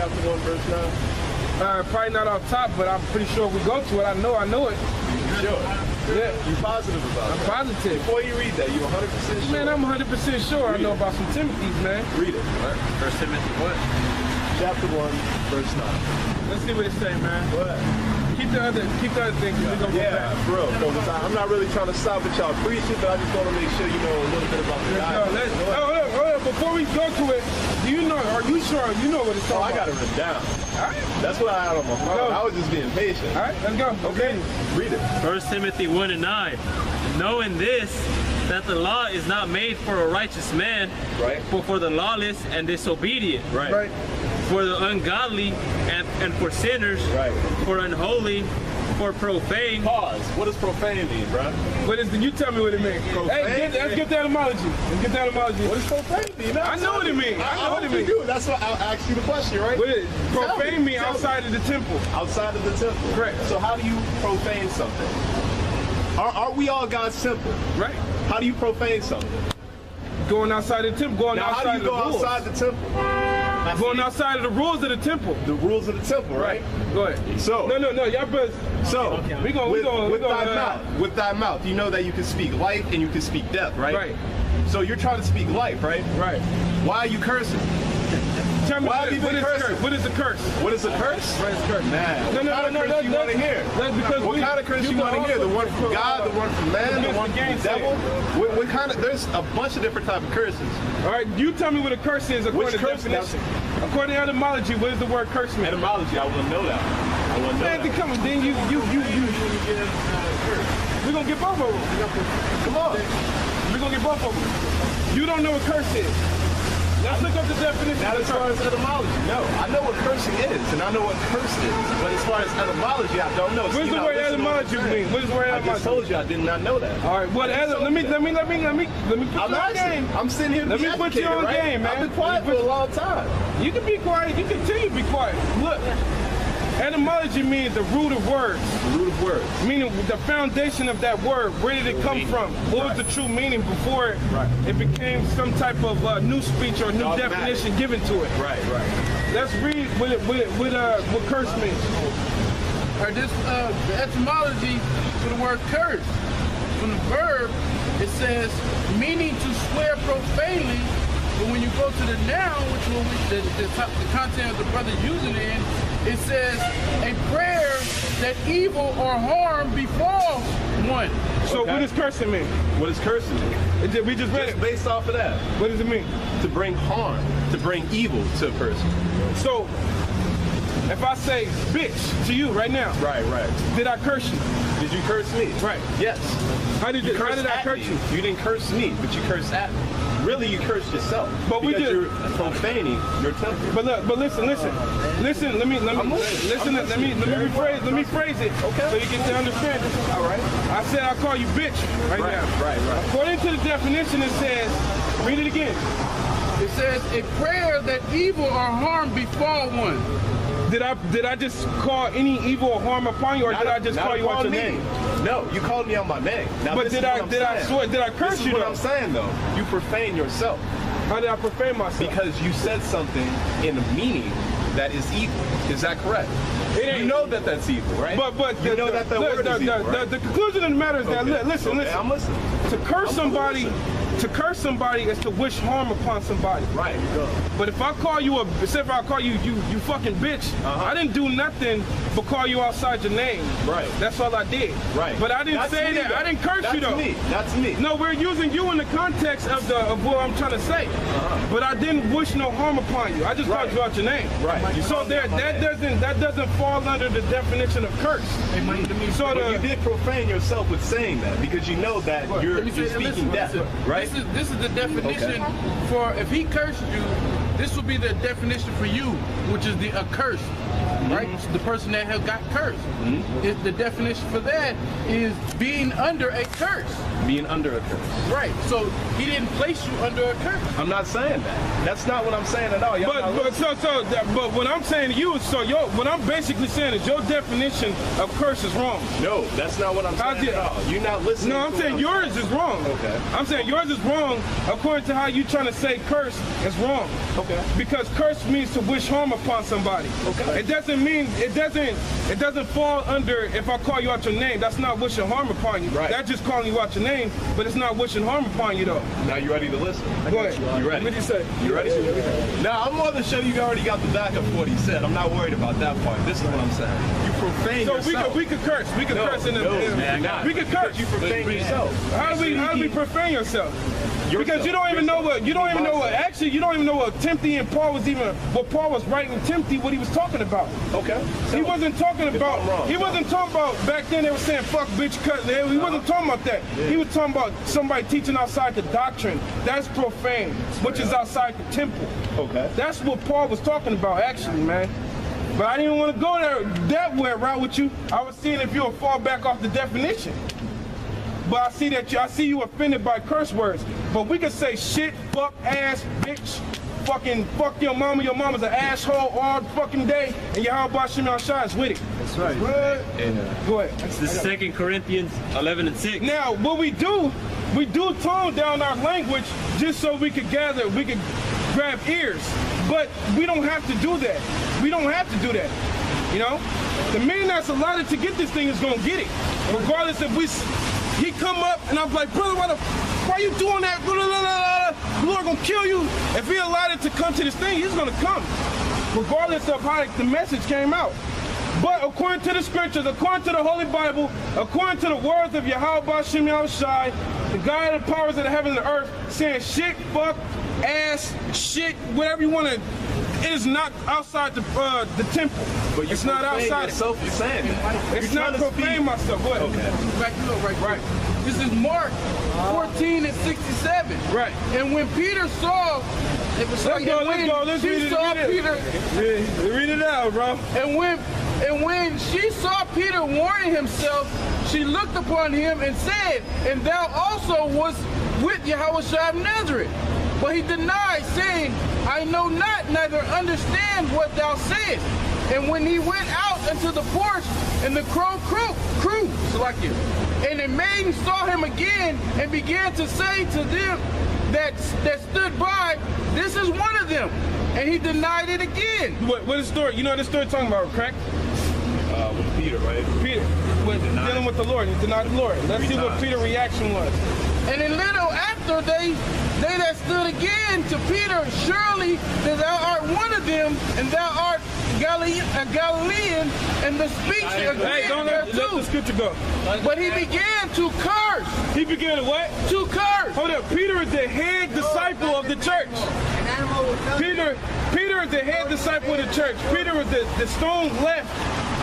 chapter 1, verse 9? Probably not off top, but I'm pretty sure if we go to it, I know it. You sure? Yeah. You positive about it? I'm positive. Before you read that, you 100% sure? Man, I'm 100% sure. I know about some Timothy's, man. Read it. What? 1 Timothy what? Chapter 1, verse 9. Let's see what it say, man. What? Keep the other thing. Yeah, bro. I'm not really trying to stop at y'all preaching, but I just want to make sure you know a little bit about the guy. Hold up. Before we go to it, are you sure you know what it's talking about? I got it written down. All right. That's what I had on my phone. I was just being patient. All right, let's go. Okay. Read it. 1 Timothy 1 and 9. Knowing this, that the law is not made for a righteous man, right, but for the lawless and disobedient, right, for the ungodly and for sinners, right, for unholy, for profane. Pause. What does profane mean, bro? You tell me what it means. Profane? Hey, let's get the etymology. What does profane mean? I know what it means. I know what it means. That's why I asked you the question, right? Profane means outside of the temple. Outside of the temple. Correct. So how do you profane something? Are we all God's temple? Right. How do you profane something? Going outside the temple. How do you go outside the temple? Going outside of the rules of the temple. The rules of the temple, right? Go ahead. So no, y'all brothers. So with thy mouth, you know that you can speak life and you can speak death, right? Right. So you're trying to speak life, right? Right. Why are you cursing? Tell me what is a curse? What is a curse? What is a curse? Man. No, what kind of curse you want to hear? That's because what kind of curse you want to hear? The one from God, the one from man, the one from the devil? What kind of? There's a bunch of different types of curses. All right, you tell me what a curse is according to definition. According to etymology, what is the word curse mean? Etymology, I wouldn't know that. Man, come on, then you. We're gonna get both of them. Come on. We're gonna get both of them. You don't know what curse is. Let's look up the definition. Not as far as etymology. No, I know what cursing is, and I know what curse is. But as far as etymology, I don't know. What does the word etymology mean? What does the word etymology? I just told you I did not know that. All right. Well, let me put you on game. I'm sitting here. Let me put you on game, man. I've been quiet for a long time. You can be quiet. You continue to be quiet. Look. Etymology means the root of words. The root of words. Meaning the foundation of that word. Where did it come from? What was the true meaning before it became some type of new speech or new definition given to it? Right. Let's read what curse means. Or this the etymology for the word curse. From the verb, it says meaning to swear profanely. But when you go to the noun, which the content of the brother using it in, it says a prayer that evil or harm befall one. So what does cursing mean? What does cursing mean? We just read it. Based off of that. What does it mean? To bring harm, to bring evil to a person. So if I say bitch to you right now, right, did I curse you? Did you curse me? Right. Yes. How did I curse you? You didn't curse me, but you cursed at me. Really, you cursed yourself. But you're profaning your temple. But listen. Let me rephrase it. Okay. So you get to understand it. All right. I said I call you bitch right now. Right. According to the definition, it says, read it again. It says a prayer that evil or harm befall one. Did I just call any evil or harm upon you, or did I just call you out your name? No, you called me out my name. Now, but did I curse you? What I'm saying though, you profane yourself. How did I profane myself? Because you said something in a meaning that is evil. Is that correct? You know that that's evil, right? But you know that word is evil, right? The conclusion of the matter is that listen. I'm listening. To curse somebody is to wish harm upon somebody. Right. But if I call you if I call you fucking bitch, I didn't do nothing but call you outside your name. Right. That's all I did. Right. But I didn't say that. I didn't curse you though. That's me. No, we're using you in the context of what I'm trying to say. But I didn't wish no harm upon you. I just called you out your name. Right. So that doesn't fall under the definition of curse. So you did profane yourself with saying that because you know that you're speaking death, right? This is the definition for if he cursed you. This will be the definition for you, which is the accursed, right? The person that has got cursed. The definition for that is being under a curse. Being under a curse. Right. So he didn't place you under a curse. I'm not saying that. That's not what I'm saying at all. But what I'm saying to you is what I'm basically saying is your definition of curse is wrong. No, that's not what I'm saying at all. You're not listening. No, I'm saying yours is wrong. Okay. I'm saying yours is wrong according to how you trying to say curse is wrong. Okay. Because curse means to wish harm upon somebody. Okay. It doesn't mean, it doesn't fall under, if I call you out your name, that's not wishing harm upon you. Right. That's just calling you out your name, but it's not wishing harm upon you though. Now you ready to listen? Go ahead. You ready? What did you say? You ready? Now I'm more than sure you already got the back of what he said. I'm not worried about that part. This is what I'm saying. You profane So yourself. we could curse. We could curse in the. We could curse. You profane yourself. How do we profane yourself? Because you don't even know what actually you don't even know what Timothy and Paul was even what Paul was writing Timothy what he was talking about. Okay. He wasn't talking about back then they were saying fuck bitch cut. He wasn't talking about that. Yeah. He was talking about somebody teaching outside the doctrine. That's profane, which is outside the temple. Okay. That's what Paul was talking about actually, man. But I didn't even want to go that way around with you. I was seeing if you'll fall back off the definition. But I see you offended by curse words. But we can say shit, fuck, ass, bitch, fucking fuck your mama's an asshole all fucking day, and Yahweh Shimon shines with it. That's right. Go ahead. This is 2 Corinthians 11:6. Now, what we do tone down our language just so we could grab ears. But we don't have to do that. We don't have to do that. You know? The man that's allotted to get this thing is gonna get it. Regardless if he come up and I'm like, brother, why you doing that? The Lord gonna kill you. If he allotted to come to this thing, he's gonna come. Regardless of how the message came out. But according to the scriptures, according to the Holy Bible, according to the words of Yahweh Shimon Shai, the God of the powers of the heaven and the earth, saying shit, fuck, ass, shit, whatever you want to, it is not outside the temple. But it's not outside. Yourself, you're saying it. It's not profane myself. Go ahead. Okay. Right. This is Mark 14:67. Right. And when Peter saw, Let's read it. Read it out, bro. And when she saw Peter warming himself, she looked upon him and said, and thou also wast with Yahushua of Nazareth. But he denied, saying, I know not, neither understand what thou sayest. And when he went out into the porch, and the crow crew, Salakia, and the maiden saw him again, and began to say to them that stood by, this is one of them. And he denied it again. What is the story? You know what the story talking about, correct? With Peter, right? Peter, dealing with the Lord. He denied the Lord. Let's see what Peter's reaction was. And a little after they that stood again to Peter, surely that thou art one of them, and thou art Galilean, and the speech agreed let thereto. the scripture go. But he began to curse. He began to what? To curse. Hold up. Peter is the head disciple of the church. Peter is the head disciple of the church. Peter was the stone left.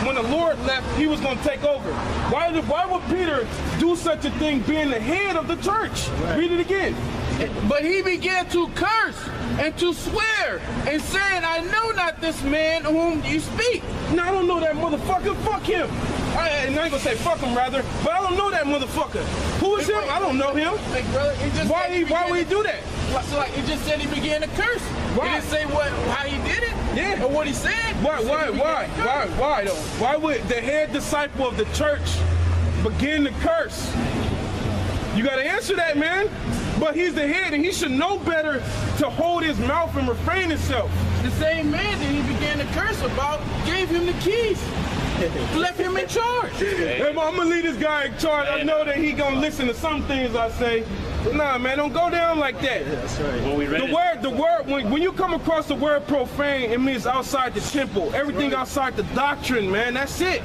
When the Lord left, he was going to take over. Why would Peter do such a thing being the head of the church? Right. Read it again. But he began to curse and to swear and saying, I know not this man whom you speak. No, I don't know that motherfucker. Fuck him. I ain't going to say fuck him, rather, but I don't know that motherfucker. Who is him? I don't know him. Like, brother, why would he do that? So like it just said he began to curse. Why? He didn't say how he did it. Yeah. Or what he said. Why though? Why would the head disciple of the church begin to curse? You got to answer that, man. But he's the head, and he should know better to hold his mouth and refrain himself. The same man that he began to curse about gave him the keys. Left him in charge. Hey, I'm gonna leave this guy in charge. I know that he gonna listen to some things I say. But nah, man, don't go down like that. That's right. Well, we read the word, when you come across the word profane, it means outside the temple. Everything outside the doctrine, man. That's it.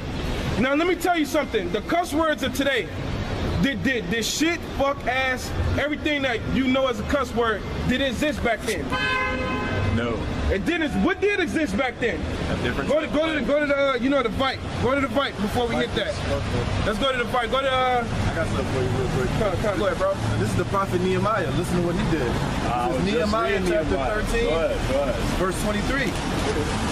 Now let me tell you something. The cuss words of today, did shit, fuck, ass, everything that you know as a cuss word, did it exist back then? No. It didn't. What did exist back then? Go to the you know, the fight. Go to the fight before we hit that. Let's go to the fight. Go to I got something for you real quick. Go ahead, bro. This is the prophet Nehemiah. Listen to what he did. This is Nehemiah chapter 13, Go ahead. verse 23.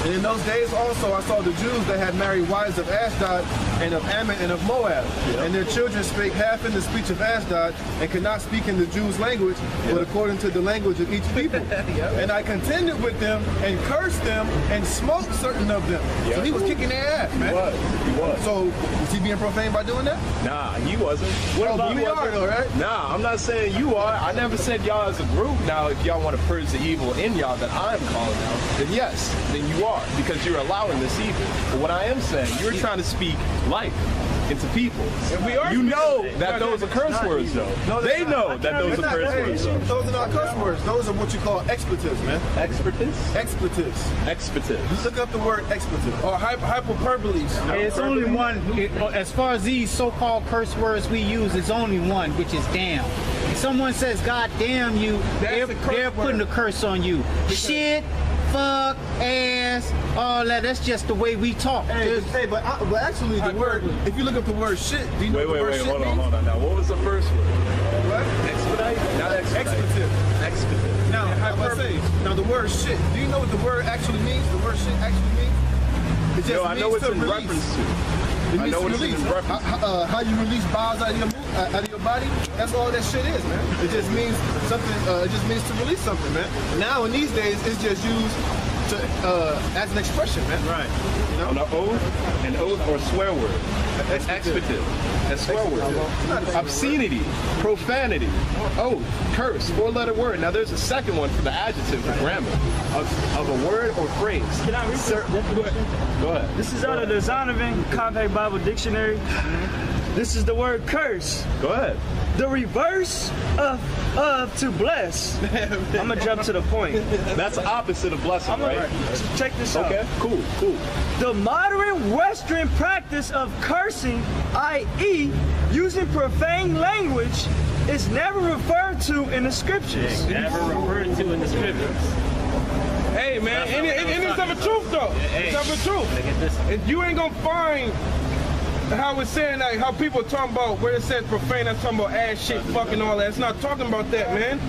And in those days also I saw the Jews that had married wives of Ashdod and of Ammon and of Moab. And their children spake half in the speech of Ashdod and could not speak in the Jews' language, but according to the language of each people. And I contended with them and cursed them and smote certain of them. So he was kicking their ass, man. He was. So was he being profane by doing that? Nah, he wasn't. What about we are though, right? Nah, I'm not saying you are. I never said y'all as a group. Now, if y'all want to purge the evil in y'all that I'm calling out, then yes, then you are, because you're allowing this evil. But what I am saying, you're trying to speak life into people. And we are You know speaking- that those are curse words, though. No, They know that those are curse words. Those are not curse words. Those are what you call expletives, man. Expertise? Expletives. Expletives. Look up the word expletive. Or hyperboles. Hey, it's only one. As far as these so-called curse words we use, it's only one, which is damn. If someone says "God damn you," That's a curse they're putting word. a curse on you. Shit, fuck, ass, all that. That's just the way we talk. Hey, but actually the word, if you look up the word shit, do you know what the word shit means? hold on. Now, what was the first word? What? Expedite? Not expedite. Expletive. Expletive. Now, now the word shit, do you know what the word actually means? The word shit actually means? It just Yo, I know means it's to in release. reference to. It I means know to what it's release. in reference to. How you release bowels out of your body, that's all that shit is, man. It just means something, it just means to release something, man. Now, in these days, it's just used to, as an expression, man. Right. You know? On an oath or swear word. An expletive. A swear word. Obscenity, profanity, oath, curse, 4-letter word. Now there's a second one for the adjective for grammar of a word or phrase. Can I read this definition? Go ahead. This is out of the Zonovan Compact Bible Dictionary. This is the word curse. Go ahead. The reverse of to bless. I'm gonna jump to the point. That's opposite of blessing, I'm right? gonna check this out. Okay, cool. The modern Western practice of cursing, i.e., using profane language, is never referred to in the scriptures. Never referred to in the scriptures. Hey, man, and it's of a truth, though. It's of a truth. Look at this. And you ain't gonna find how it's saying, like, how people talking about where it says profane, that's talking about ass, shit, fucking all that. It's not talking about that, man.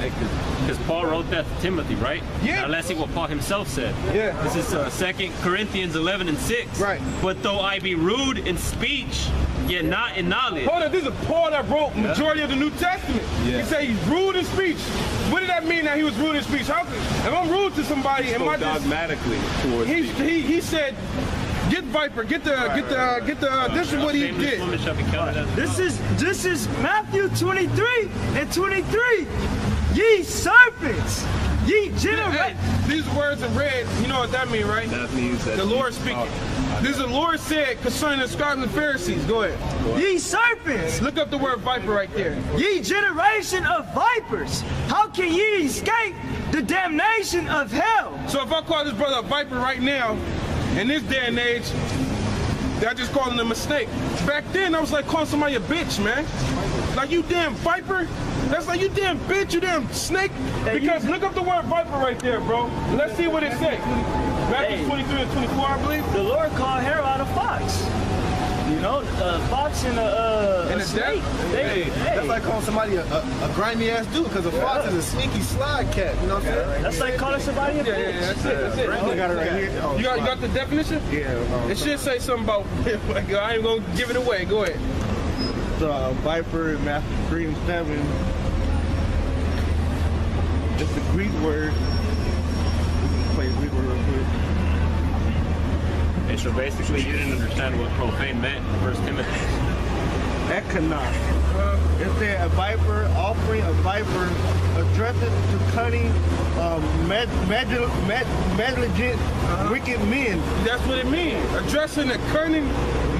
Because Paul wrote that to Timothy, right? Yeah. Now let's see what Paul himself said. Yeah. This is 2 Corinthians 11:6. Right. But though I be rude in speech, yet not in knowledge. Hold on, this is Paul that wrote majority of the New Testament. Yeah. He said he's rude in speech. What did that mean that he was rude in speech? How could, if I'm rude to somebody, am I Spoke just... dogmatically towards people. He said, get Viper, get the, this is what he Shameless did. woman shall be counted as This is Matthew 23:23. Ye serpents, ye Hey, generate. these words in red, you know what that means, right? That means that The Lord speaking. This is the Lord said concerning the scribes and Pharisees. Go ahead. Ye serpents, Look up the word viper right there. ye generation of vipers, how can ye escape the damnation of hell? So if I call this brother a viper right now, in this day and age, I just call him a snake. Back then, I was like calling somebody a bitch, man. Like, you damn viper. That's like, you damn bitch, you damn snake. Because look up the word viper right there, bro. Let's see what it says. Matthew 23 and 24, I believe. The Lord called Herod a fox. You know, a fox and a And a snake. devil. That's like calling somebody a grimy ass dude, because a fox is a sneaky slide cat. You know what I'm saying? That's like calling somebody a bitch. Yeah, that's it. That's it. I got it right here. You got the definition? Yeah. It should say something about. I ain't gonna give it away. Go ahead. The Viper in Matthew 3 and 7. It's the Greek word. We can play Greek word real quick. And so basically you didn't understand what profane meant in 1 Timothy. Econos. It said a viper, offering a viper, addressing to cunning, negligent, wicked men. That's what it means. Addressing the cunning,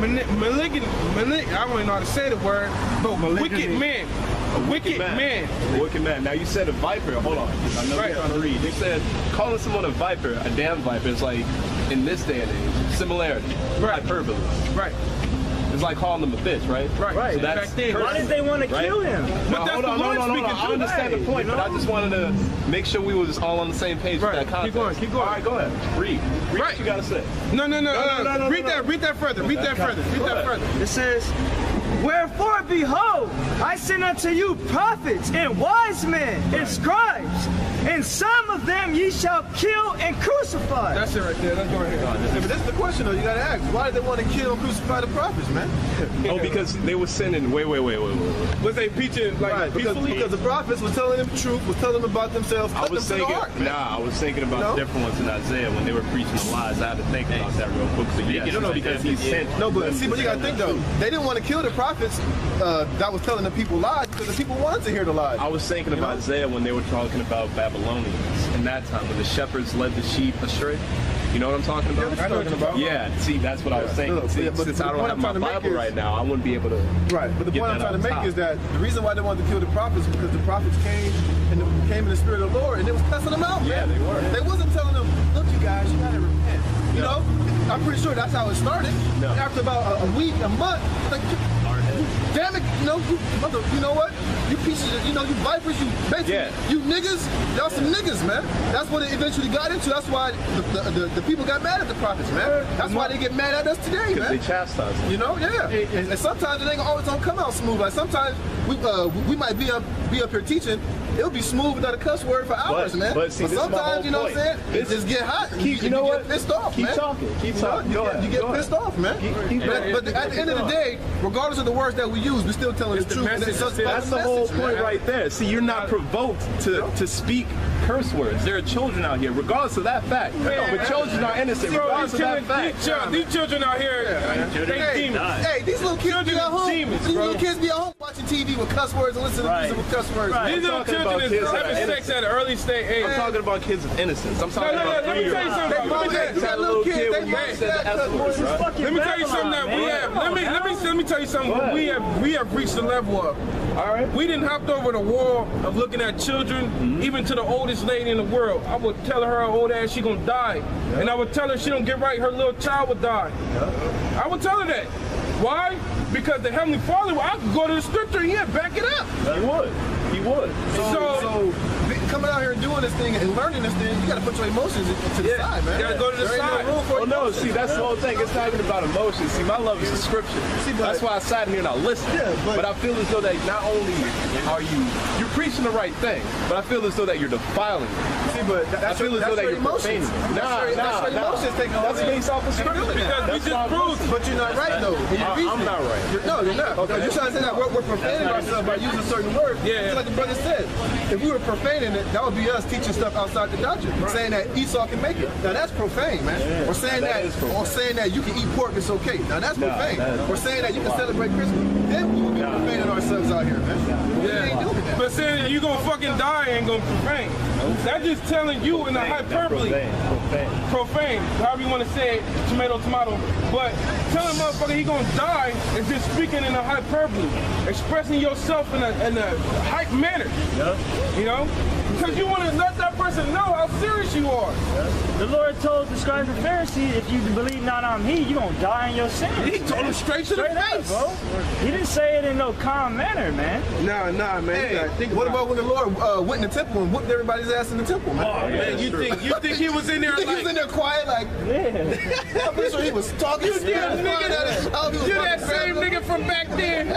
malignant, I don't even know how to say the word, but wicked man. A wicked man. A wicked man. Now you said a viper. Hold on. I know Right. you're trying to read. You said calling someone a viper, a damn viper, is like, in this day and age, similarity. Right. Hyperbole. Right. It's like calling them a bitch, right? Right. So that's Back then. cursing. Why did they want to Right? kill him? But that's hold the on, Lord speaking I too. understand the point, you but I know? just wanted to make sure we was all on the same page Right. with that Keep context. going, keep going. All right, go ahead. Read Right. what you got to say. No. no, Read that further. Read that further. Read that further. It says, wherefore, behold, I send unto you prophets and wise men and scribes, and some of them ye shall kill and crucify. That's it right there. Let's go right here. Yeah, but this is the question though. You gotta ask, why did they want to kill and crucify the prophets, man? Oh, because they were sinning. Wait. Was they preaching like Right, because the prophets was telling them the truth, was telling them about themselves. I was thinking, I was thinking about different ones in Isaiah when they were preaching the lies. I had to think about that real quick. But yes, no, because he sent. No, but see, but you gotta think though. They didn't want to kill the prophets that was telling the people lies because the people wanted to hear the lies. I was thinking about Isaiah when they were talking about Babylonians in that time when the shepherds led the sheep astray. You know what I'm talking about? Yeah, what you're talking about. Yeah, see, that's what I was saying. Look, See, but since the I don't point have I'm my trying to make Bible is- right now, I wouldn't be able to. Right, but the get point I'm that trying to on make top. is that the reason why they wanted to kill the prophets is because the prophets came in the spirit of the Lord and they was cussing them out. Yeah, man. they were. They wasn't telling them, look, you guys, you gotta repent. You know, I'm pretty sure that's how it started. No. After about a week, a month, like, damn it, you know, you know what? You pieces of, you vipers, you basically, you niggas, y'all some niggas, man. That's what it eventually got into. That's why the people got mad at the prophets, man. That's why they get mad at us today, man. They chastise them. You know, yeah. And sometimes it ain't always gonna come out smooth. Like sometimes we might be up here teaching. It'll be smooth without a cuss word for hours, man. But see, this is my sometimes, whole you know point. what I'm saying? It just get hot. You know what? Get pissed off, Keep man. talking. Keep talking. You get pissed off, man. But at the end of the day, regardless of the words that we use, we're still telling the truth. That's the whole point right there. See, you're not provoked to speak curse words. There are children out here, regardless of that fact. But children are innocent, regardless of that fact. These children out here, they demons. Hey, these little kids be at home. Demons, These bro. little kids be at home watching TV with cuss words and listening to music with cuss words. These little talking children about is kids that are having sex innocent. at an early stage age. I'm talking about kids of innocence. I'm talking No, about let me tell you something. They probably Let me got little kids. when you said the S words, right? Let me tell you something that we have. Let me tell you something that we have reached the level of. All right. We didn't hopped over the wall of looking at children, even to the oldest lady in the world. I would tell her old ass she gonna die, and I would tell her she don't get right, her little child would die. I would tell her that. Why? Because the Heavenly Father, I could go to the scripture and he'd back it up. He would. So coming out here and doing this thing and learning this thing, you got to put your emotions to the side, man. You gotta go to the There ain't side. no room for Well, no, see, that's the whole thing. It's not even about emotions. See, my love is the scripture. See, but- That's why I sat in here and I listened. Yeah, but- I feel as though that not only are you're preaching the right thing, but I feel as though that you're defiling it. See, but I feel as though that you're profaning it. That's your emotions taking over. That's based off of scripture. Because we That's just why I'm proved. But you're not right though. I'm not right. No, you're not. Because you're trying to say that we're profaning ourselves by using certain words. Yeah. Just like the brother said, if we were profaning it, that would be us teaching stuff outside the doctrine, saying that Esau can make it. Now that's profane, man. Or saying that that, is profane. or saying that you can eat pork, it's okay. Now that's profane. that is Or saying that you can celebrate Christmas. Then we would be profaning ourselves out here, man. We ain't doing that. But saying you gonna fucking die ain't gonna profane. That's just telling you in a hyperbole. Profane, however you want to say it, tomato. But telling a motherfucker he gonna die is just speaking in a hyperbole, expressing yourself in a hype manner. You know, because you want to let that person know how serious you are. The Lord told the scribes and Pharisees, if you believe not on me, you're going to die in your sins. He told him straight to the face. Bro. He didn't say it in no calm manner, man. Nah, man. Hey, what about when the Lord went in the temple and whooped everybody's ass in the temple, man? Oh, man, you think he was in there You think he was in there quiet, like, Yeah. I'm pretty sure he was talking. You that same nigga from back then. You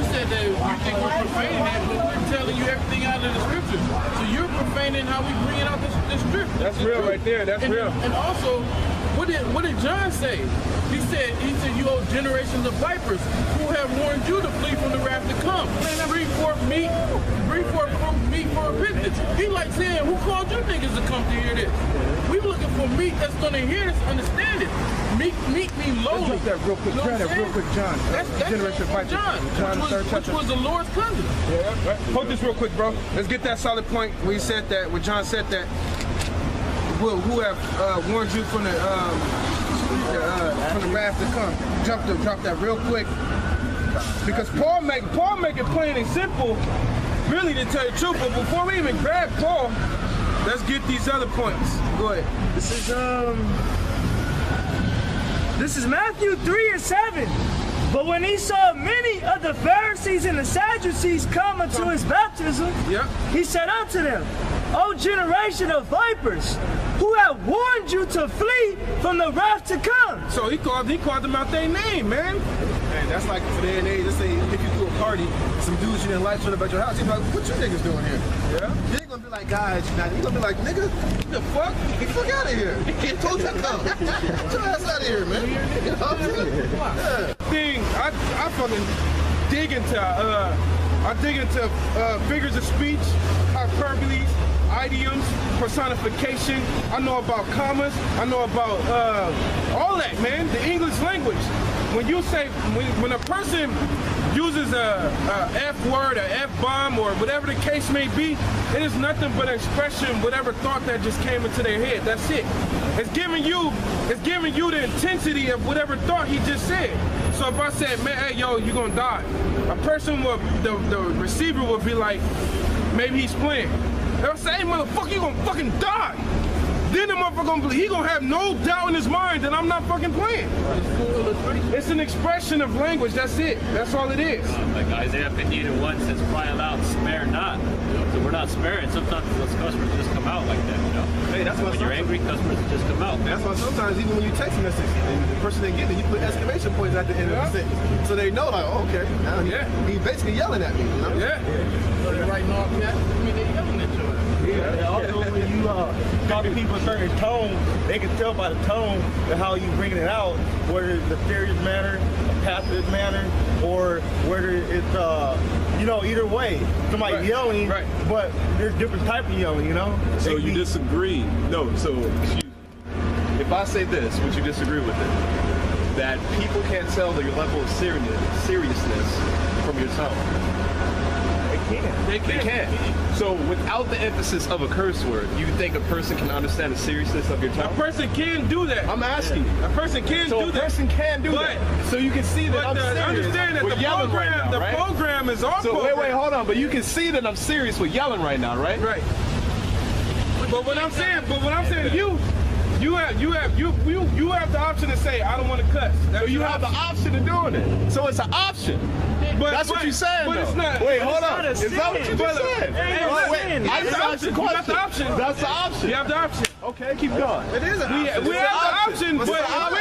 said that you think we're profaning that, but we're telling you everything out of the scripture. So you're profaning how we bring out the scripture. That's real right there. That's real. And also, what did John say? He said, you old generations of vipers who have warned you to flee from the wrath to come. Bring forth meat for repentance. He like saying, who called you niggas to come to hear this? We looking for meat that's gonna hear this, understand it. Meat mean lowly. Let's that real quick. You know Try what that I'm real quick, John. That's Generation Viper. John, which was the Lord's cousin. Yeah, right. Hold this real quick, bro. Let's get that solid point where he said that, when John said that, who have warned you from the wrath to come. Drop that real quick. Because Paul make it plain and simple, really, to tell you the truth. But before we even grab Paul, let's get these other points. Go ahead. This is Matthew 3:7. But when he saw many of the Pharisees and the Sadducees come unto his baptism, he said unto them, O generation of vipers, who have warned you to flee from the wrath to come. So he called them out their name, man. Man, that's like today and age. Let's say if you do a party, some dudes you didn't like showed up at your house, you'd be like, what you niggas doing here? Yeah. You ain't gonna be like, guys, you're gonna be like, nigga, what the fuck? Get the fuck out of here. I told you to come. Get your ass out of here, man. You know what I'm saying? Yeah. Thing, I fucking dig into figures of speech, hyperboles, idioms, personification. I know about commas. I know about all that, man. The English language. When you say, when a person uses a F word, a F bomb, or whatever the case may be, it is nothing but an expression, whatever thought that just came into their head. That's it. It's giving you the intensity of whatever thought he just said. So if I said, man, hey, yo, you're gonna die, a person will, the receiver will be like, maybe he's playing. If I say, hey, motherfucker, you gonna fucking die. Then the motherfucker he gonna have no doubt in his mind that I'm not fucking playing. It's an expression of language. That's it. That's all it is. Like Isaiah 58:1 says, "Cry aloud, spare not." So we're not sparing. Sometimes those customers just come out like that. You know. Hey, that's why when you're angry, customers just come out. That's why sometimes even when you text a message and the person ain't getting it, you put exclamation points at the end of the sentence, so they know like, oh, okay, now he's basically yelling at me. You know? Yeah. So they're writing off that. I mean, they're yelling at you. And also, when you talk to people in certain tones, they can tell by the tone and how you bringing it out, whether it's a serious manner, a passive manner, or whether it's, you know, either way. Somebody yelling, but there's different type of yelling, you know? So you disagree? No, so excuse me. If I say this, would you disagree with it? That people can't tell your level of seriousness from your tone. They can. So without the emphasis of a curse word, you think a person can understand the seriousness of your tone? A person can do that. I'm asking you. A person can do that. So a person can do that. So you can see that I'm serious. Understand that with yelling right now, right? program is our program. Wait, hold on. But you can see that I'm serious with yelling right now, right? Right. But what I'm saying, you have the option to say, I don't want to cuss. So you have the option of doing it. So it's an option. That's what you're saying, but though. It's not. Wait, hold on. Is that what you just said? Wait, I just asked you a question. That's the option. That's the option. You have the option. Okay, keep going. It is an option. We have the option, but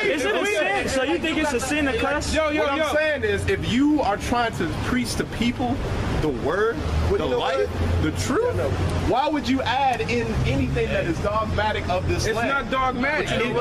is it a sin? So you think it's a sin to cuss? What I'm saying is, if you are trying to preach to people the word, the light, the truth, why would you add in anything that is dogmatic of this land? It's not dogmatic. Okay.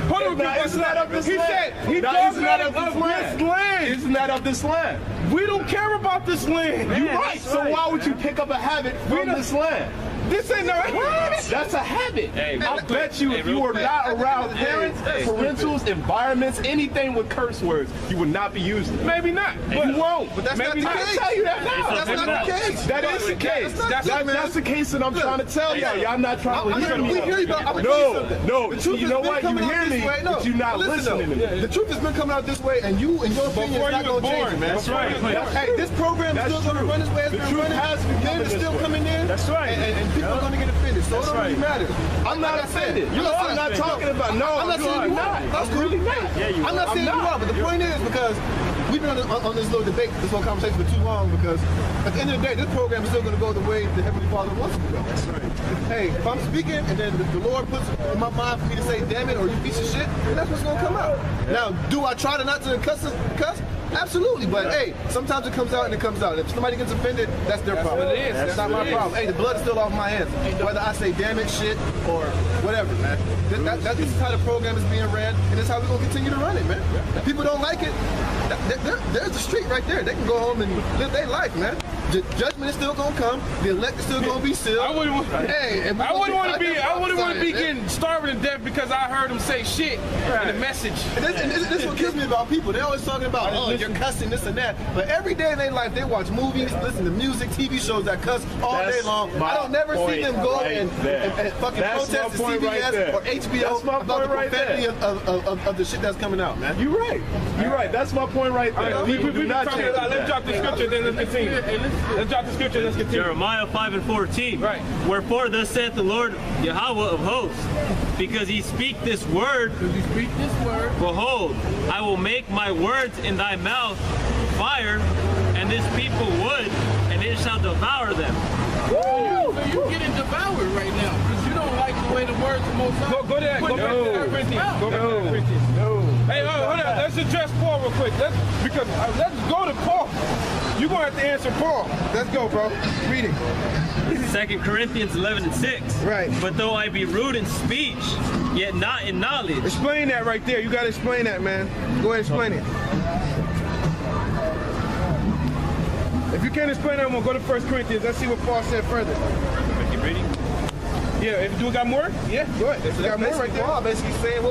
Hold on. Isn't that of this land? He said he dogmatic of this land. Isn't that of this land? We don't care about this land. You're right. So why would you pick up a habit from this land? This ain't no habit. That's a habit. Hey, I bet you if you were not around parents, parentals, environments, anything with curse words, you would not be using it. Maybe not. But you won't. But that's Maybe not the not. case. I tell you that now. That's not the case. That is the case. That's the case that I'm trying to tell y'all. Y'all not trying to hear me. We hear you, but I'm gonna No. The truth You has know been what? You coming out hear this me, way. No. but you're not Listen, listening to me. The truth has been coming out this way, and you and your opinion is not going to change, man. That's right. Hey, this program is still going to run this way it's been running. Men are still coming in. That's right. And people are going to get offended. So it don't really matter. I'm not offended. I'm not talking about. No, I'm not saying you are. That's cool. I'm not saying you are, but the point is because we've been on this little debate, this whole conversation for too long because at the end of the day, this program is still going to go the way the Heavenly Father wants it to go. That's right. Hey, if I'm speaking and then the Lord puts it in my mind for me to say, damn it, or you piece of shit, then that's what's going to come out. Now, do I try to not to cuss? Absolutely, but hey, sometimes it comes out and it comes out. If somebody gets offended, that's their problem. What it is. That's not my problem. Hey, the blood is still off my hands. Whether I say damn it, shit, or whatever, man. This is how the program is being ran, and this is how we're going to continue to run it, man. If people don't like it, there's the street right there. They can go home and live their life, man. Judgment is still going to come. The elect is still going to be sealed. I wouldn't want to be getting starving to death because I heard him say shit in the message. And this is what kills me about people. They're always talking about, oh, you're cussing this and that. But every day in their life, they watch movies, listen to music, TV shows that cuss all day long. I don't never see them go and fucking protest the CBS or HBO about the profanity of the shit that's coming out, man. You're right. You're right. That's my point right there. People do not change. Let's drop the scripture, then let's continue. Let's drop the scripture, let's continue. Jeremiah 5:14. Right. Wherefore thus saith the Lord Yahweh of hosts, because ye speak this word, behold, I will make my words in thy mouth fire, and this people wood, and it shall devour them. So you're getting devoured right now because you don't like the way the words of Most High. Go to that. Go back to that Corinthians. Go back to that Corinthians. No. Hey, hold on. Let's address Paul real quick. Let's go to Paul. You're going to have to answer Paul. Let's go, bro. Read it. 2 Corinthians 11:6. Right. But though I be rude in speech, yet not in knowledge. Explain that right there. You got to explain that, man. Go ahead and explain it. If you can't explain that, we'll go to 1 Corinthians. Let's see what Paul said further. Keep reading. Yeah, do we got more? Yeah, go ahead. So We got more right there. Paul basically saying,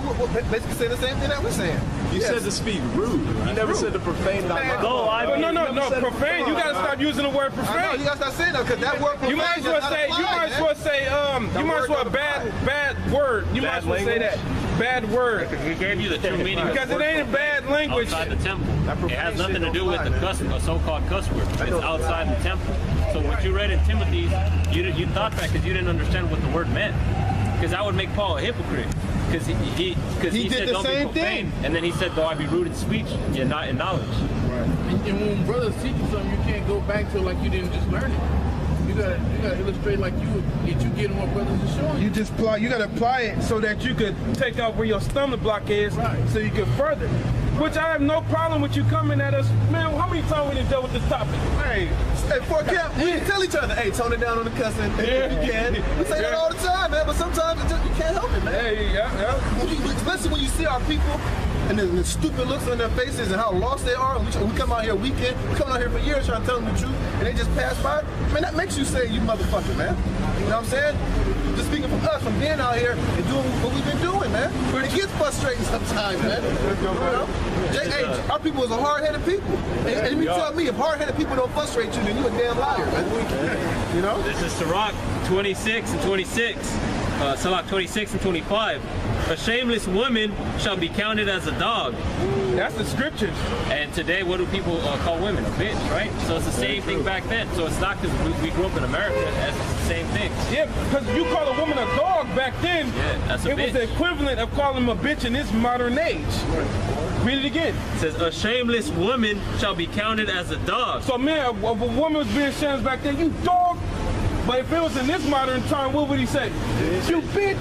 basically saying the same thing that we're saying. You said to speak rude. You never said to profane thy mouth. Though I be, No, profane. You gotta stop using the word I know, profane. you gotta stop saying that because that word profane You might as well say, bad word. You might as well say that. Bad word. he gave you the true meaning of Because the it word ain't a bad language. outside the temple. It has nothing to do with the a so-called cuss word. It's outside the temple. So what you read in Timothy, you thought that because you didn't understand what the word meant. Because that would make Paul a hypocrite. Because he did said the don't same be profane, thing. and then he said though I be rude in speech, yet not in knowledge. And when brothers teach you something, you can't go back to like you didn't just learn it. You gotta illustrate like you getting what brothers are showing you. You gotta apply it so that you could take out where your stomach block is, Right. so you can further. Which I have no problem with you coming at us. Man, how many times we done dealt with this topic? Hey, for camp, we tell each other, hey, tone it down on the cussing if you can. We say that all the time, man, but sometimes you can't help it, man. Hey, yeah. Especially when you see our people and the stupid looks on their faces and how lost they are. We come out here weekend, we come out here for years trying to tell them the truth, and they just pass by. Man, that makes you say, you motherfucker, man. You know what I'm saying? Just speaking from us, from being out here and doing what we've been doing, man. It gets frustrating sometimes, man. You know? Hey, our people is a hard-headed people. And you tell me, if hard-headed people don't frustrate you, then you a damn liar, man. You know? This is Sirach 26 and 26. Sirach 26 and 25. A shameless woman shall be counted as a dog. That's the scriptures. And today, what do people call women? A bitch, right? So it's the same thing back then. So it's not because we grew up in America, it's the same thing. Yeah, because you call a woman a dog back then. Yeah, that's a It was bitch. the equivalent of calling them a bitch in this modern age. Read it again. It says, a shameless woman shall be counted as a dog. So, man, if a woman was being shameless back then, you dog. But if it was in this modern time, what would he say? You bitch.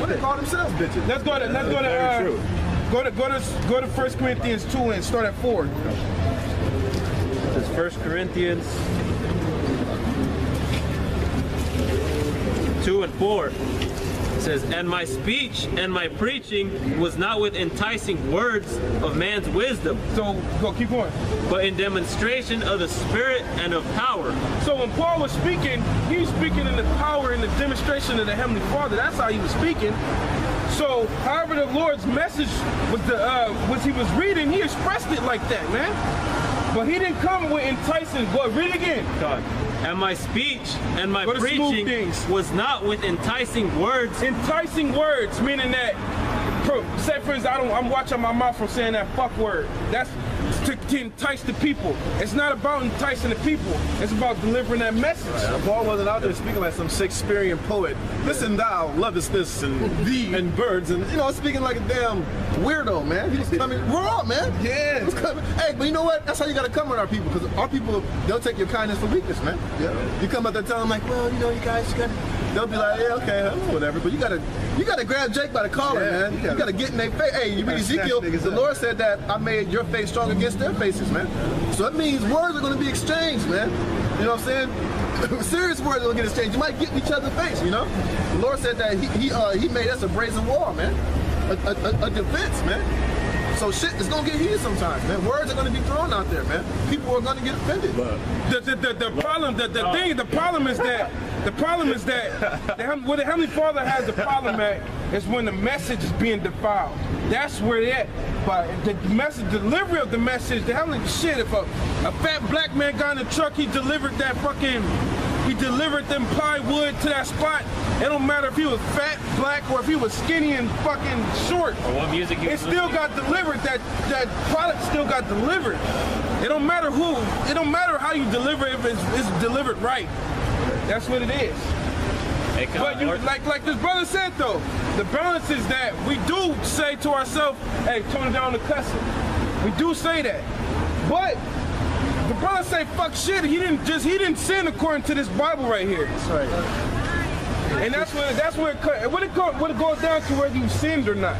What they call themselves, bitches. Let's go to 1 Corinthians 2 and start at 4. This is 1 Corinthians 2 and 4. It says, and my speech and my preaching was not with enticing words of man's wisdom, So go keep going. but in demonstration of the Spirit and of power. So when Paul was speaking, he was speaking in the power and the demonstration of the Heavenly Father. That's how he was speaking. So, however the Lord's message was he was reading, he expressed it like that, man. But he didn't come with enticing. Go read it again. God. And my speech and my Go to smooth preaching things. was not with enticing words. Enticing words, meaning that, say for instance, I'm watching my mouth from saying that fuck word. That's to entice the people. It's not about enticing the people. It's about delivering that message. Paul wasn't out there speaking like some Shakespearean poet. Listen, thou lovest this and thee and birds and speaking like a damn weirdo, man. He was coming raw, man. Yeah. He was coming. Hey, but you know what? That's how you gotta come with our people, because our people, they'll take your kindness for weakness, man. Yeah. You come up there telling them like, well, you guys, they'll be like, yeah, okay, whatever. But you gotta grab Jake by the collar, man. You gotta get in their face. Hey, you read Ezekiel, the Lord said that I made your face strong against their faces, man. So that means words are gonna be exchanged, man. You know what I'm saying? Serious words are gonna get exchanged. You might get in each other's face, you know? The Lord said that he made us a brazen wall, man. A defense, man. So shit is gonna get heated sometimes, man. Words are gonna be thrown out there, man. People are gonna get offended. The problem is that what the Heavenly Father has the problem at is when the message is being defiled. That's where they at. But the delivery of the message, the Heavenly shit. If a fat black man got in the truck, he delivered them plywood to that spot. It don't matter if he was fat, black, or if he was skinny and fucking short. Or what music you It still got delivered. That product still got delivered. It don't matter who. It don't matter how you deliver if it's delivered right. That's what it is. But like this brother said though, the balance is that we do say to ourselves, hey, tone down the cussing. We do say that. But the brother say fuck shit, he didn't sin according to this Bible right here. That's right. And that's where it goes down to whether you sinned or not.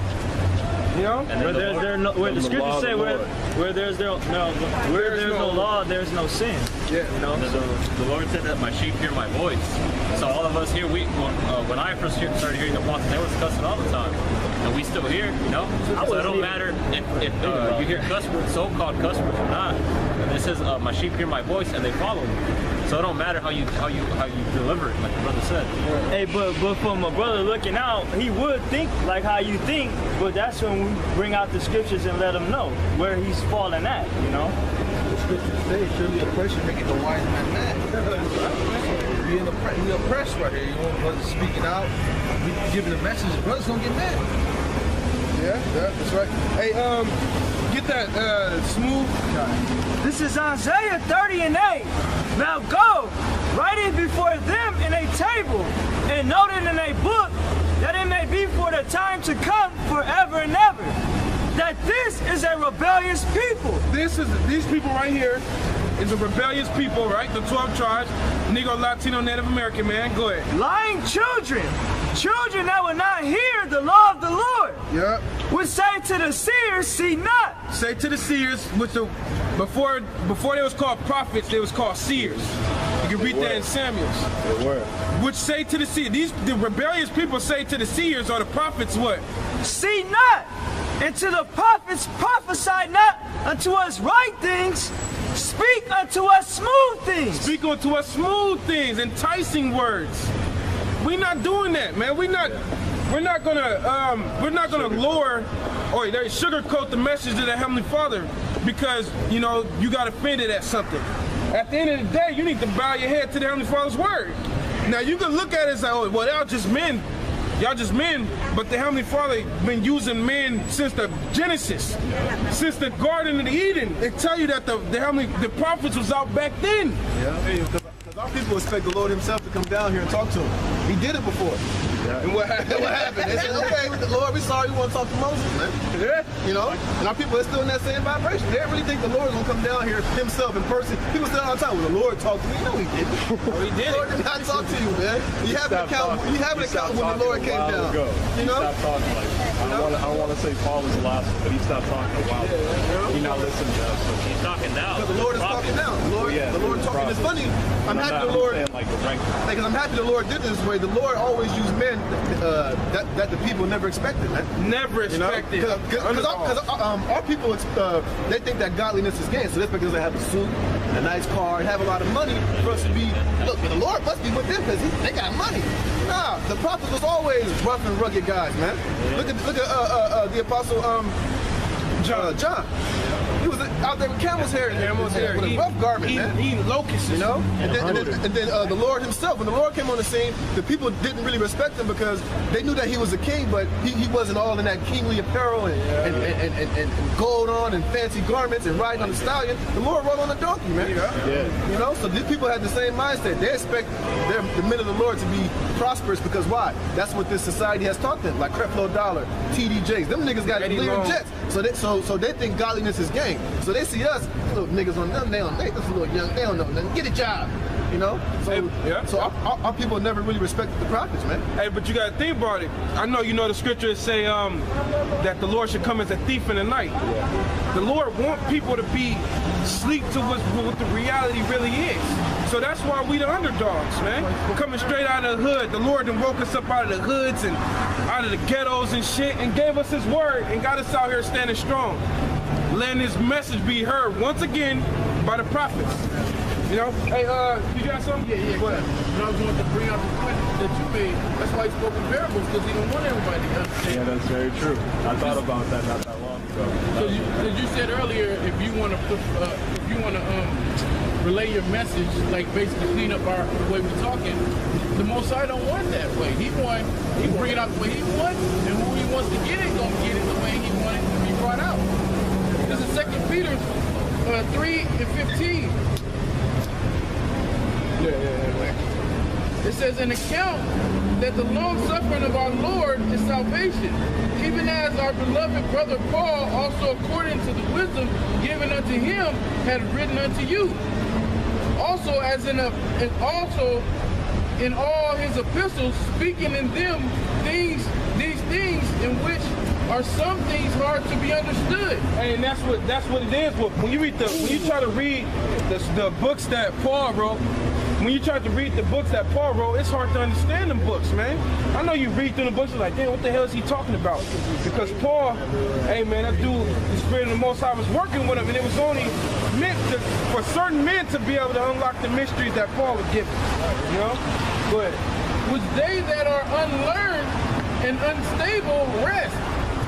You know? And Where the scriptures say where there's no law, there's no sin. Yeah. You know, the Lord said that my sheep hear my voice. So all of us here, when I first started hearing the prophets, they were cussing all the time, and we still hear. You know, so it don't matter if you hear cuss words, so-called cuss words or not. And it says my sheep hear my voice and they follow me. So it don't matter how you deliver it, like the brother said. Hey, but from a brother looking out, he would think like how you think, but that's when we bring out the scriptures and let him know where he's falling at, you know? The scriptures say, surely oppression maketh the wise man mad. We oppressed right here. You want brothers speaking out, we giving a message, the brothers gonna get mad. Yeah, that's right. Hey, get that smooth. This is Isaiah 30:8. Now go, write it before them in a table, and note it in a book, that it may be for the time to come forever and ever. That this is a rebellious people. These people right here is a rebellious people, right? The 12 tribes, Negro, Latino, Native American, man. Go ahead. Lying children that will not hear the law of the Lord. Yeah. Would say to the seers, see not. Say to the seers, before they was called prophets, they was called seers. You can read that in Samuel's. Which say to the seers, the rebellious people say to the seers or the prophets what? See not, and to the prophets prophesy not unto us right things, speak unto us smooth things. Speak unto us smooth things, enticing words. We're not doing that, man. We're not gonna lower or sugarcoat the message of the Heavenly Father because you know you got offended at something. At the end of the day, you need to bow your head to the Heavenly Father's word. Now you can look at it as like, oh, well, y'all just men, but the Heavenly Father been using men since the Genesis, since the Garden of Eden. They tell you that the prophets was out back then. Yeah. Our people expect the Lord himself to come down here and talk to them. He did it before. Yeah. And what happened? They said, okay, Lord, we sorry, we want to talk to Moses, man. Yeah. You know? And our people are still in that same vibration. They don't really think the Lord is going to come down here himself in person. People say all the time, well, the Lord talked to me. No, he didn't. Oh, he did. The Lord did not talk to you, man. You have an account when the Lord came down. You know? He stopped talking like I don't want to say Paul was the last one, but he stopped talking a while ago. He not listening to us. He's talking now. Because the Lord is talking now. The Lord talking. It's funny. I'm happy the Lord. Because I'm happy the Lord did this way. The Lord always used men that the people never expected, man. Never expected. Because our people, they think that godliness is gain. So that's because they have a suit, a nice car, and have a lot of money for us to be. Look, the Lord must be with them because they got money. Nah, the prophets was always rough and rugged guys, man. Yeah. Look at the apostle John. He was out there with camel's hair with a rough garment, man. Eating locusts, you know. And then the Lord himself, when the Lord came on the scene, the people didn't really respect him because they knew that he was a king, but he wasn't all in that kingly apparel and gold on and fancy garments and riding on the stallion. The Lord rode on a donkey, man. Yeah. You know, so these people had the same mindset. They expect the men of the Lord to be prosperous because why? That's what this society has taught them, like Creflo Dollar, TD Jakes. Them niggas got Lear jets. So they think godliness is gang. So they see us, little niggas on them, they this little young, they don't know nothing. Get a job, you know? So our people never really respected the prophets, man. Hey, but you gotta think about it. I know you know the scriptures say that the Lord should come as a thief in the night. Yeah. The Lord wants people to be sleep to what the reality really is. So that's why we the underdogs, man. We're coming straight out of the hood. The Lord then woke us up out of the hoods and out of the ghettos and shit and gave us his word and got us out here standing strong. Letting his message be heard once again by the prophets. You know? Hey, you got something? Yeah. Go ahead. I was going to bring out the point that you made. That's why he spoke in parables, because he didn't want everybody to understand. Yeah, that's very true. I thought about that not that long ago. Because you said earlier, if you want to relay your message, like basically clean up the way we're talking, the Most High don't want that way. He bring it out the way he wants, and who he wants to get it, gonna get it the way he wanted it to be brought out. This is 2 Peter 3:15. It says, an account that the long suffering of our Lord is salvation, even as our beloved brother Paul, also according to the wisdom given unto him, had written unto you. Also in all his epistles, speaking in them these things in which are some things hard to be understood. And that's what it is. When you try to read the books that Paul wrote, it's hard to understand them books, man. I know you read through the books, you're like, damn, what the hell is he talking about? Because Paul, hey man, that dude, the Spirit of the Most High was working with him, and it was only meant for certain men to be able to unlock the mysteries that Paul was giving. You know? Go ahead. Which they that are unlearned and unstable rest,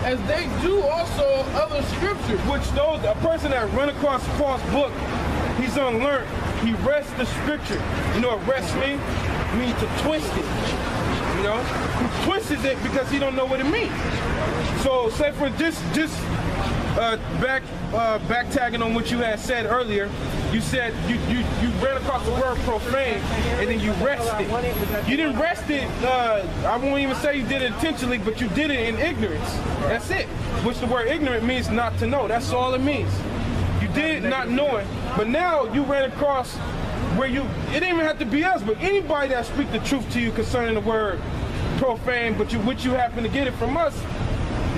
as they do also other scriptures. Which a person that run across Paul's book, he's unlearned. He rests the scripture. You know what rest means? It means to twist it. You know? He twists it because he don't know what it means. So say for backtagging on what you had said earlier, you said you ran across the word profane and then you rested. You didn't rest it, I won't even say you did it intentionally, but you did it in ignorance. That's it. Which the word ignorant means not to know. That's all it means. You did it not knowing, but now you ran across where it didn't even have to be us, but anybody that speak the truth to you concerning the word profane, but which you happen to get it from us,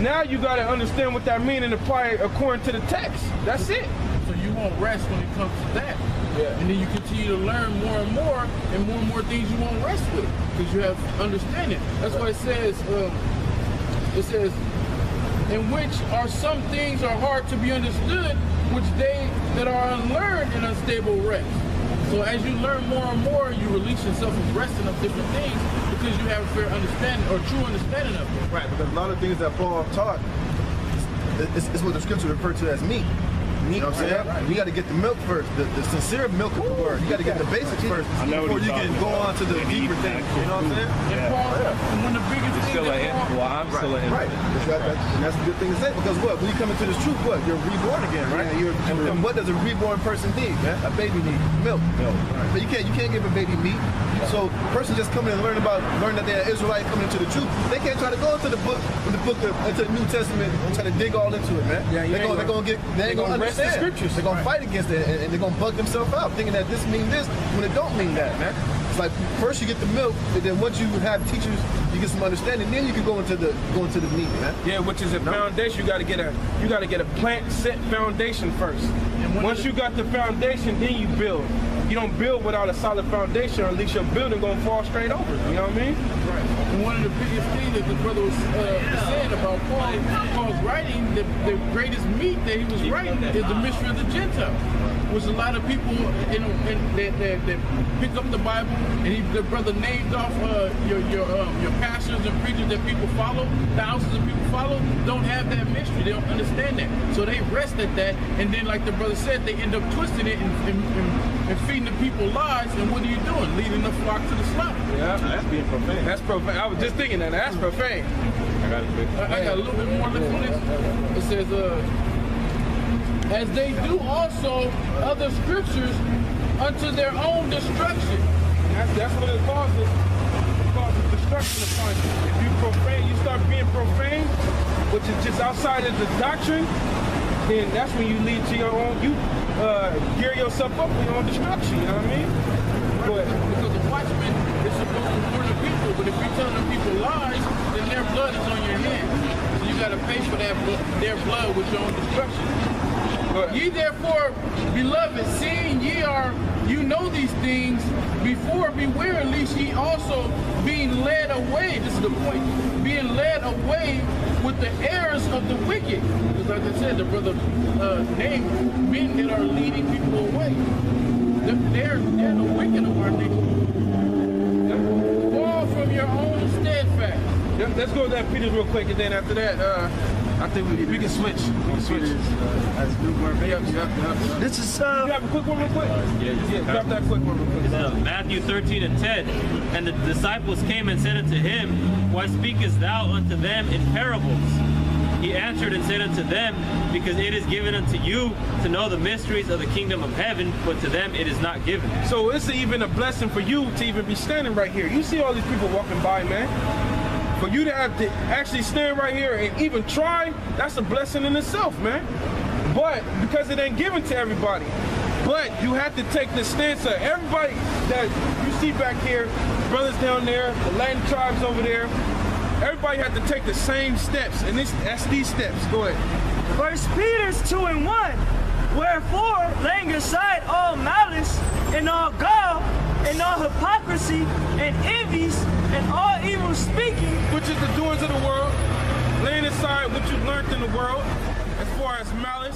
now you got to understand what that means and apply it according to the text. That's it. So you won't rest when it comes to that. Yeah. And then you continue to learn more and more things you won't rest with because you have understanding. That's why it says, in which are some things are hard to be understood, which they that are unlearned and unstable rest. So as you learn more and more, you release yourself from resting of different things because you have a fair understanding or true understanding of it. Right, because a lot of things that Paul taught is what the scripture referred to as meat. You know what I'm saying? Right. You got to get the milk first, the sincere milk of the word. You got to get the basics first before you can go on to the deeper things. You know what I'm saying? And Paul, one of the biggest things still an infant. Well, I'm still an infant. Right. And that's a good thing to say because what? When you come into this truth, what? You're reborn again, right? Yeah, and what does a reborn person need, man? A baby needs milk. Right. But you can't give a baby meat. So a person just coming and learn that they're Israelite coming into the truth, they can't try to go into the New Testament and try to dig all into it, man. Yeah, they ain't gonna understand the scriptures. They're gonna fight against it and they're gonna bug themselves out, thinking that this means this when it don't mean that, man. It's like first you get the milk, and then once you have teachers, you get some understanding, then you can go into the meat, man. Yeah, which is a foundation. You gotta get a plant set foundation first. And once you got the foundation, then you build. You don't build without a solid foundation, or at least your building gonna fall straight over. You know what I mean? Right. And one of the biggest things that the brother was saying about Paul's writing, the greatest meat that he was writing is the mystery of the Gentile, which a lot of people that pick up the Bible, and the brother named off your pastors and preachers that people follow, thousands of people follow, don't have that mystery. They don't understand that, so they rest at that, and then like the brother said, they end up twisting it and feeding the people lies. And what are you doing? Leading the flock to the slaughter. Yeah, that's being profane. That's profane. I was just thinking that. That's profane. I got a little bit more left on this. It says, as they do also other scriptures unto their own destruction. That's what it causes. It causes destruction upon you. If you profane, you start being profane, which is just outside of the doctrine, then that's when you lead to your own, gear yourself up for your own destruction, you know what I mean? Go ahead. Because the watchman is supposed to warn the people, but if you're telling the people lies, then their blood is on your hands. So you got to pay for their blood with your own destruction. Ye therefore, beloved, seeing you know these things, before beware, lest ye also being led away, this is the point, being led away with the errors of the wicked. Because like I said, the brother named men that are leading people away. They're the wicked of our nation. Fall from your own steadfast. Let's go to that Peter's real quick, and then after that, I think we can switch. This is You have a quick one real quick? Yeah, drop that quick one real quick. Matthew 13:10. And the disciples came and said unto him, Why speakest thou unto them in parables? He answered and said unto them, Because it is given unto you to know the mysteries of the kingdom of heaven, but to them it is not given. So it's even a blessing for you to even be standing right here. You see all these people walking by, man. For you to have to actually stand right here and even try, that's a blessing in itself, man. But because it ain't given to everybody. But you have to take the stance of everybody that you see back here, brothers down there, the Latin tribes over there. everybody had to take the same steps, and that's these steps. Go ahead. 1 Peter 2:1. Wherefore, laying aside all malice and all gall and all hypocrisy and envies and all evil speaking, which is the doings of the world, laying aside what you learned in the world, as far as malice,